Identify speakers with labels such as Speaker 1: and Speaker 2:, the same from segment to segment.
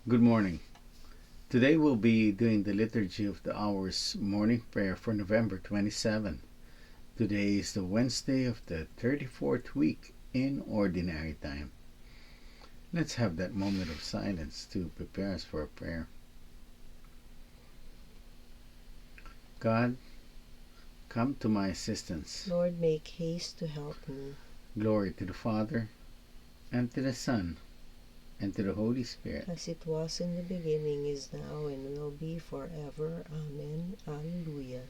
Speaker 1: Good morning. Today we'll be doing the Liturgy of the Hours morning prayer for November 27. Today is the Wednesday of the 34th week in Ordinary Time. Let's have that moment of silence to prepare us for a prayer. God, come to my assistance.
Speaker 2: Lord, make haste to help me.
Speaker 1: Glory to the Father, and to the Son, and to the Holy Spirit.
Speaker 2: As it was in the beginning, is now, and will be forever. Amen. Alleluia.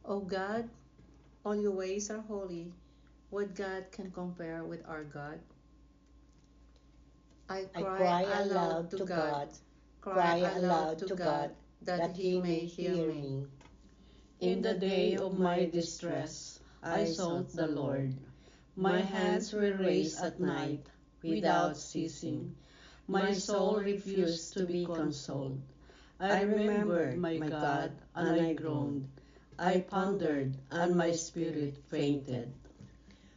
Speaker 3: O God, all your ways are holy. What God can compare with our God? I cry aloud to God, cry aloud to God, that He may hear me.
Speaker 4: In the day of my distress, I sought the Lord. My hands were raised at night without ceasing. My soul refused to be consoled. I remembered my God, and I groaned. I pondered, and my spirit fainted.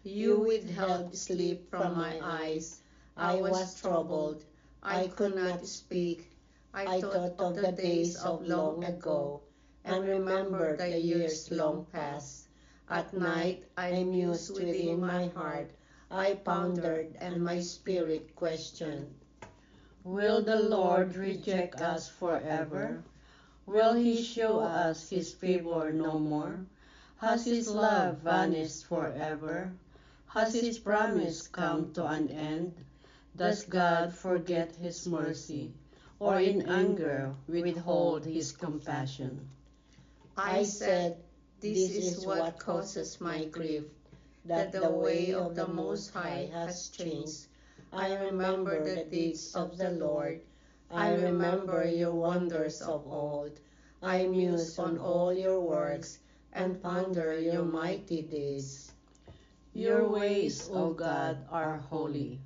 Speaker 3: You withheld sleep from my eyes. I was troubled. I could not speak. I thought of the days of long ago, and remembered the years long past. At night I mused within my heart. I pondered, and my spirit questioned.
Speaker 4: Will the Lord reject us forever? Will He show us His favor no more? Has His love vanished forever? Has His promise come to an end? Does God forget His mercy, or in anger withhold His compassion?
Speaker 3: I said, this is what causes my grief, that the way of the Most High has changed. I remember the deeds of the Lord. I remember your wonders of old. I muse on all your works and ponder your mighty deeds.
Speaker 4: Your ways, O God, are holy.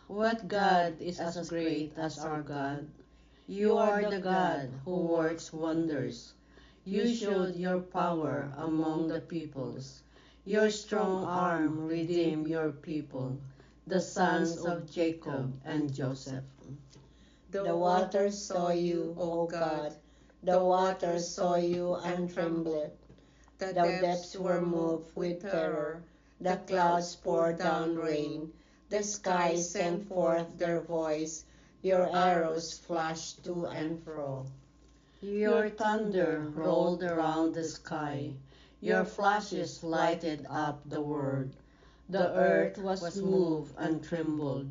Speaker 4: What God is as great as our God? You are the God who works wonders. You showed your power among the peoples. Your strong arm redeemed your people, the sons of Jacob and Joseph.
Speaker 3: The waters saw you, O God. The waters saw you and trembled. The depths were moved with terror. The clouds poured down rain. The skies sent forth their voice. Your arrows flashed to and fro.
Speaker 4: Your thunder rolled around the sky. Your flashes lighted up the world. The earth was moved and trembled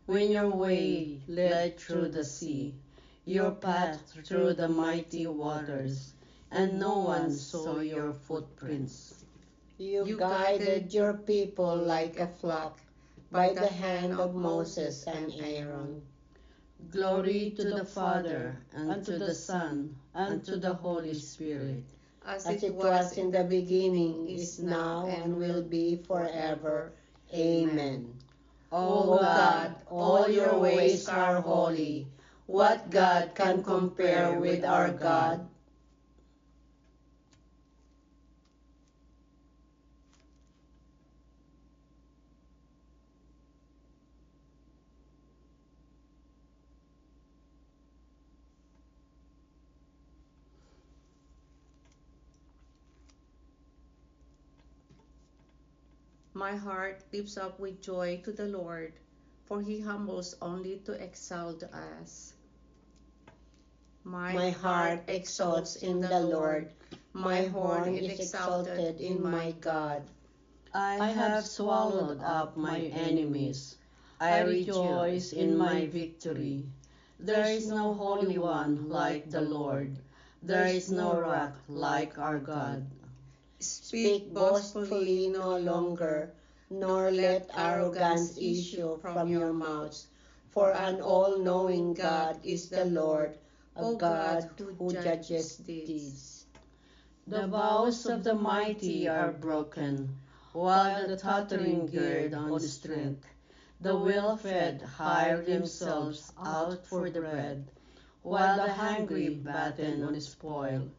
Speaker 4: when your way led through the sea, your path through the mighty waters, and no one saw your footprints.
Speaker 3: You guided your people like a flock by the hand of Moses and Aaron.
Speaker 4: Glory to the Father, and to the Son, and to the Holy Spirit,
Speaker 3: as it was in the beginning, is now, and will be forever. Amen.
Speaker 4: O God, all your ways are holy. What God can compare with our God?
Speaker 3: My heart leaps up with joy to the Lord, for he humbles only to exalt us.
Speaker 2: My heart exalts in the Lord. My horn is exalted in my God.
Speaker 4: I have swallowed up my enemies. I rejoice in my victory. There is no Holy One like the Lord. There is no rock like our God.
Speaker 2: Speak boastfully no longer, nor let arrogance issue from your mouths. For an all-knowing God is the Lord, a God who judges deeds.
Speaker 4: The bows of the mighty are broken, while the tottering gird on strength. The well-fed hire themselves out for the bread, while the hungry batten on spoil.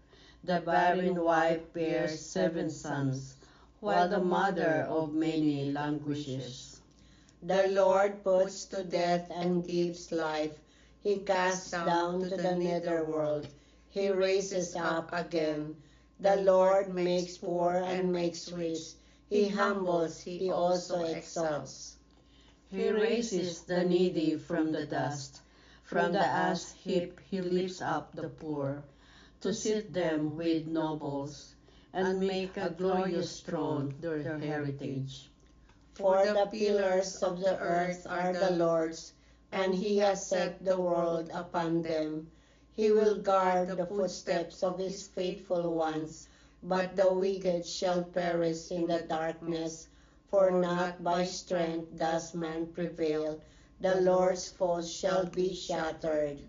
Speaker 4: The barren wife bears 7 sons, while the mother of many languishes.
Speaker 2: The Lord puts to death and gives life. He casts down to the netherworld. He raises up again. The Lord makes poor and makes rich. He humbles, he also exalts.
Speaker 4: He raises the needy from the dust. From the ash heap he lifts up the poor, to sit them with nobles, and make a glorious throne their heritage.
Speaker 2: For the pillars of the earth are the Lord's, and he has set the world upon them. He will guard the footsteps of his faithful ones, but the wicked shall perish in the darkness. For not by strength does man prevail. The Lord's foes shall be shattered.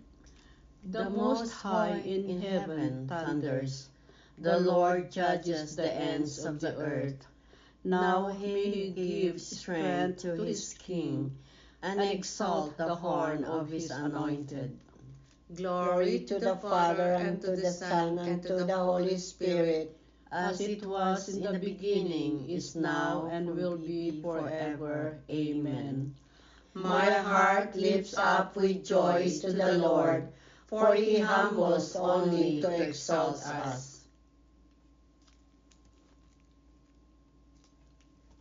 Speaker 4: The Most High in heaven thunders. The Lord judges the ends of the earth. Now he gives strength to his king, and exalt the horn of his anointed.
Speaker 3: Glory to the Father, and to the Son, and to the Holy Spirit,
Speaker 4: As it was in the beginning, is now, and will be forever. Amen.
Speaker 2: My heart lifts up with joy to the Lord, for he humbles only to exalt us.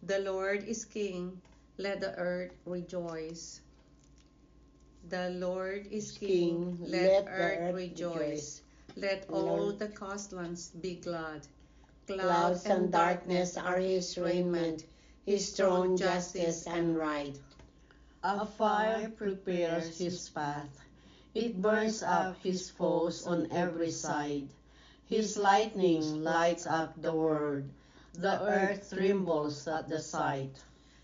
Speaker 3: The Lord is King, let the earth rejoice. The Lord is King, let earth rejoice. Let all the coastlands be glad.
Speaker 2: Clouds and darkness are his raiment, his throne justice and right.
Speaker 4: A fire prepares his path. It burns up his foes on every side. His lightning lights up the world. The earth trembles at the sight.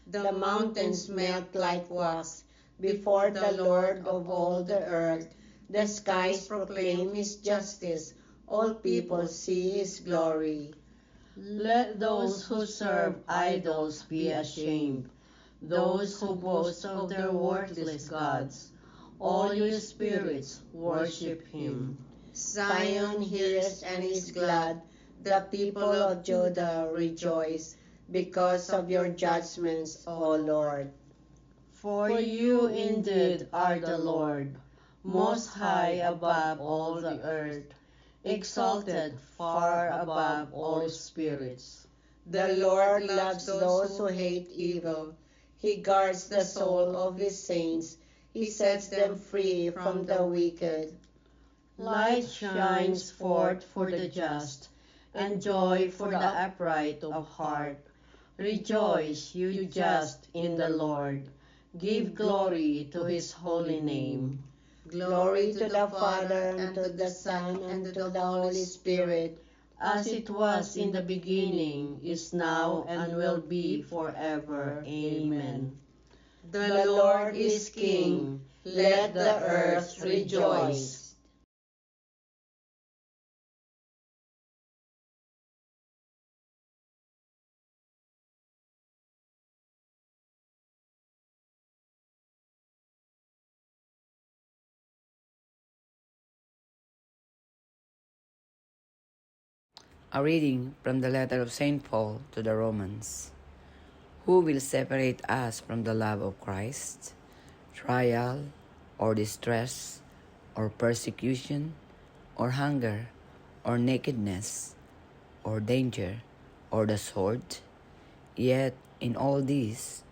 Speaker 2: The mountains melt like wax before the Lord of all the earth. The skies proclaim his justice, all people see his glory.
Speaker 4: Let those who serve idols be ashamed, those who boast of their worthless gods. All you spirits, worship him.
Speaker 2: Zion hears and is glad. The people of Judah rejoice because of your judgments, O Lord.
Speaker 4: For you indeed are the Lord, most high above all the earth, exalted far above all spirits.
Speaker 2: The Lord loves those who hate evil. He guards the soul of his saints. He sets them free from the wicked.
Speaker 4: Light shines forth for the just, and joy for the upright of heart. Rejoice, you just, in the Lord. Give glory to his holy name.
Speaker 2: Glory to the Father, and to the Son, and to the Holy Spirit,
Speaker 4: As it was in the beginning, is now, and will be forever. Amen.
Speaker 2: the Lord is King. Let the earth rejoice.
Speaker 5: A reading from the letter of St. Paul to the Romans. Who will separate us from the love of Christ? Trial, or distress, or persecution, or hunger, or nakedness, or danger, or the sword? Yet in all these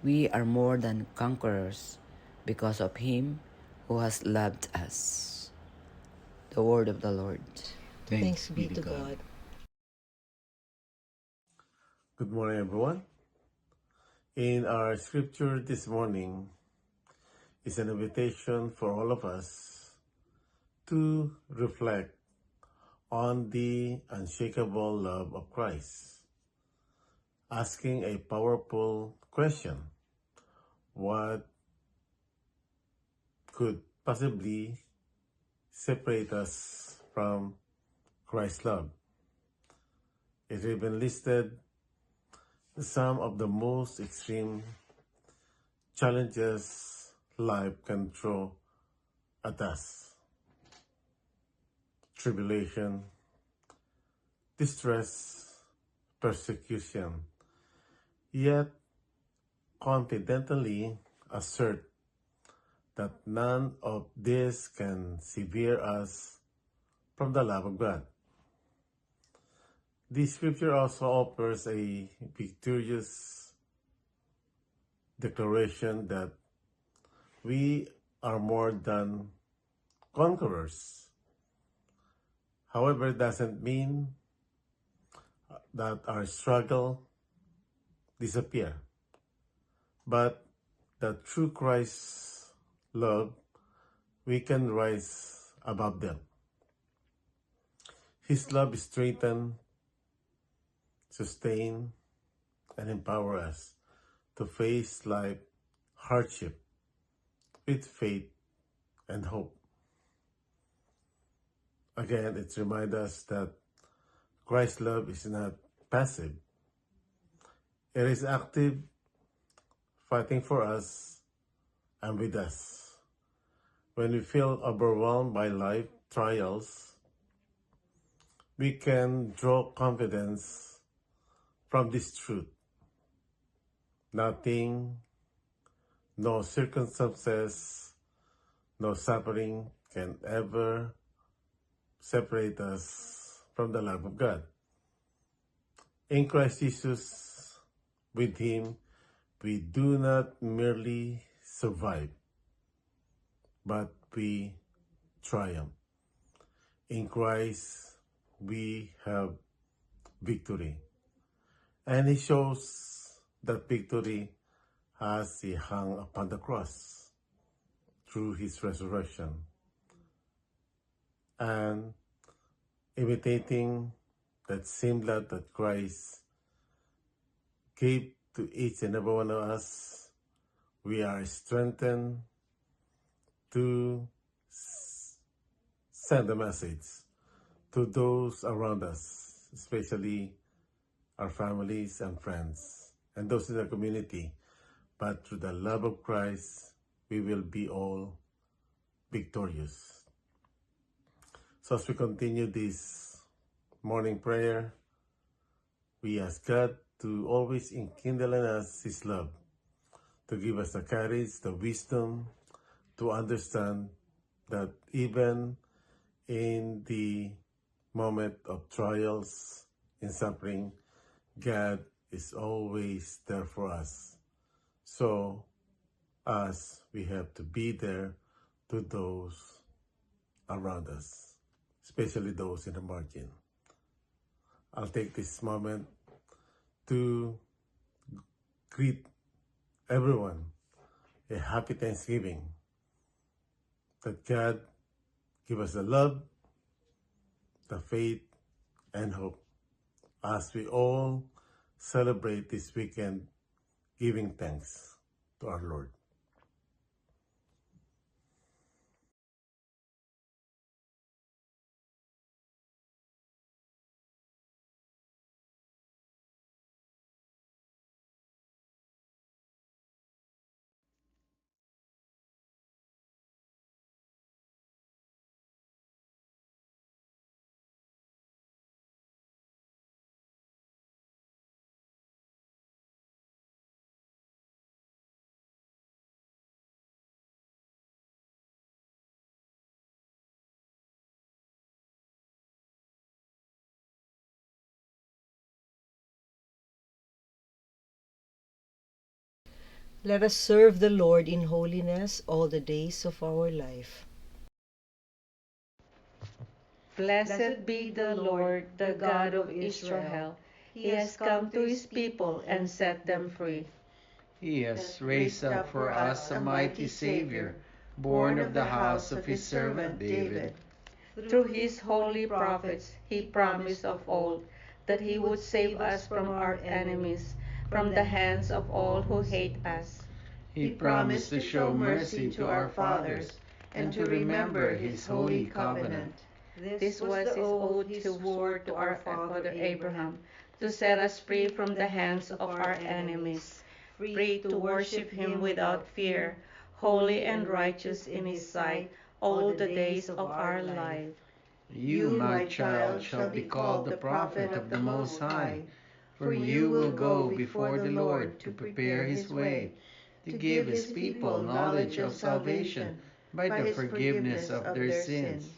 Speaker 5: we are more than conquerors because of him who has loved us. The word of the Lord.
Speaker 1: Thanks be to God.
Speaker 6: Good morning, everyone. In our scripture this morning is an invitation for all of us to reflect on the unshakable love of Christ, asking a powerful question: what could possibly separate us from Christ's love? It has been listed some of the most extreme challenges life can throw at us: tribulation, distress, persecution. Yet confidently assert that none of this can sever us from the love of God. The scripture also offers a victorious declaration that we are more than conquerors. However, it doesn't mean that our struggle disappear, but that through Christ's love, we can rise above them. His love strengthens, sustain, and empower us to face life hardship with faith and hope. Again, it reminds us that Christ's love is not passive. It is active, fighting for us and with us. When we feel overwhelmed by life trials, we can draw confidence from this truth. Nothing, no circumstances, no suffering can ever separate us from the love of God. In Christ Jesus, with Him, we do not merely survive, but we triumph. In Christ, we have victory. And He shows that victory as He hung upon the cross through His resurrection. And imitating that same love that Christ gave to each and every one of us, we are strengthened to send a message to those around us, especially our families and friends, and those in the community. But through the love of Christ, we will be all victorious. So as we continue this morning prayer, we ask God to always enkindle in us His love, to give us the courage, the wisdom to understand that even in the moment of trials and suffering, God is always there for us. So, us, we have to be there to those around us, especially those in the margin. I'll take this moment to greet everyone a happy Thanksgiving. That God give us the love, the faith, and hope as we all celebrate this weekend giving thanks to our Lord.
Speaker 3: Let us serve the Lord in holiness all the days of our life.
Speaker 4: Blessed be the Lord, the God of Israel. He has come to his people and set them free.
Speaker 1: He has raised up for us a mighty Savior, born of the house of his servant David.
Speaker 4: Through his holy prophets, he promised of old that he would save us from our enemies, from the hands of all who hate us.
Speaker 1: He promised to show mercy to our fathers and to remember his holy covenant.
Speaker 4: This was the oath he swore to our father Abraham, to set us free from the hands of our enemies, free to worship him without fear, holy and righteous in his sight all the days of our life.
Speaker 1: You, my child, shall be called the prophet of the Most High, for you will go before the Lord to prepare his way, to give his people knowledge of salvation by the forgiveness of their sins.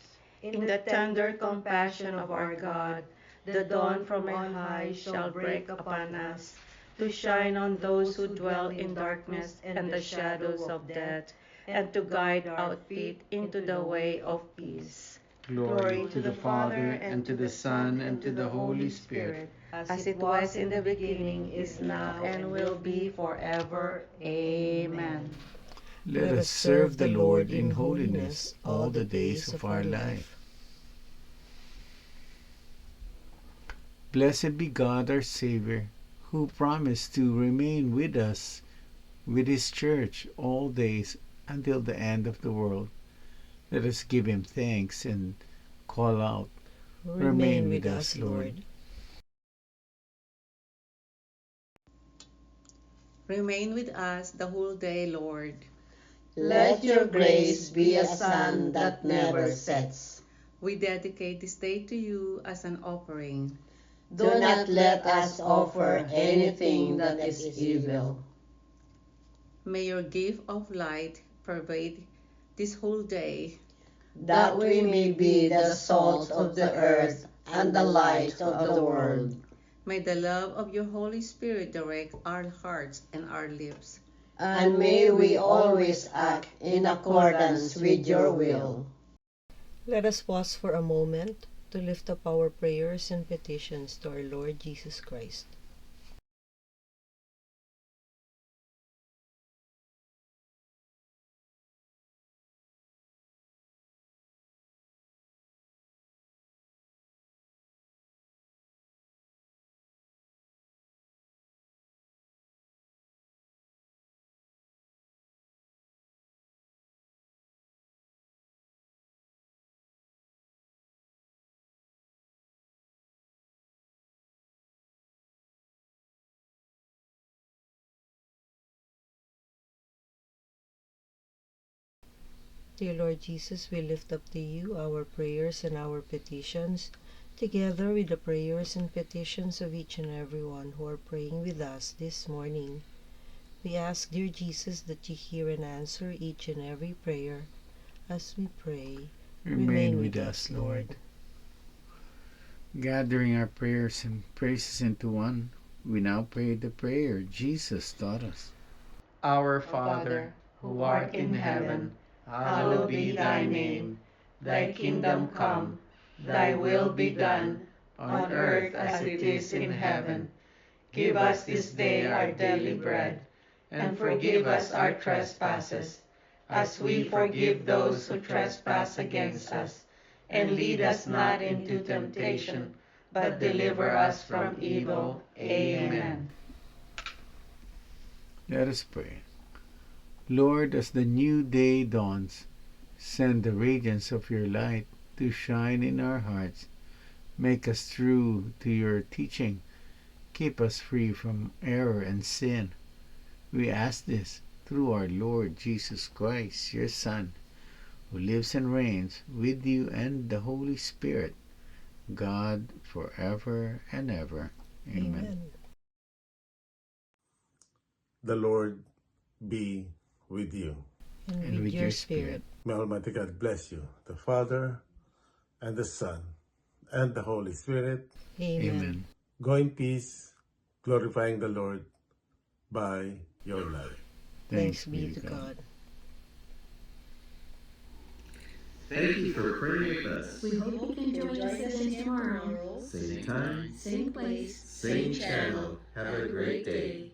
Speaker 4: In the tender compassion of our God, the dawn from on high shall break upon us, to shine on those who dwell in darkness and the shadows of death, and to guide our feet into the way of peace.
Speaker 1: Glory to the Father, and to the Son, and to the Holy Spirit,
Speaker 4: As it was in the beginning, is now, and will be forever. Amen.
Speaker 1: Let us serve the Lord in holiness all the days of our life. Blessed be God our Savior, who promised to remain with us, with his church, all days until the end of the world. Let us give him thanks and call out, Remain with us, Lord.
Speaker 4: Remain with us the whole day, Lord.
Speaker 2: Let your grace be a sun that never sets.
Speaker 4: We dedicate this day to you as an offering.
Speaker 2: Do not let us offer anything that is evil.
Speaker 4: May your gift of light pervade this whole day,
Speaker 2: That we may be the salt of the earth and the light of the world.
Speaker 4: may the love of your Holy Spirit direct our hearts and our lips.
Speaker 2: And may we always act in accordance with your will.
Speaker 3: Let us pause for a moment to lift up our prayers and petitions to our Lord Jesus Christ. Dear Lord Jesus, we lift up to you our prayers and our petitions, together with the prayers and petitions of each and every one who are praying with us this morning. We ask, dear Jesus, that you hear and answer each and every prayer as we pray.
Speaker 1: Remain with us, Lord. Gathering our prayers and praises into one, we now pray the prayer Jesus taught us. Our Father, who art in heaven, hallowed be thy name. Thy kingdom come, thy will be done, on earth as it is in heaven. Give us this day our daily bread, and forgive us our trespasses, as we forgive those who trespass against us. And lead us not into temptation, but deliver us from evil. Amen. Let us pray. Lord, as the new day dawns, send the radiance of your light to shine in our hearts. Make us true to your teaching. Keep us free from error and sin. We ask this through our Lord Jesus Christ, your Son, who lives and reigns with you and the Holy Spirit, God, forever and ever. Amen.
Speaker 6: The Lord be with you.
Speaker 3: And with your spirit.
Speaker 6: May Almighty God bless you, the Father, and the Son, and the Holy Spirit.
Speaker 3: Amen.
Speaker 6: Go in peace, glorifying the Lord by your life.
Speaker 1: Thanks be to God.
Speaker 7: Thank you for praying with us.
Speaker 3: We hope you can join us again tomorrow.
Speaker 7: Same time,
Speaker 3: Same place.
Speaker 7: same channel. Have a great day.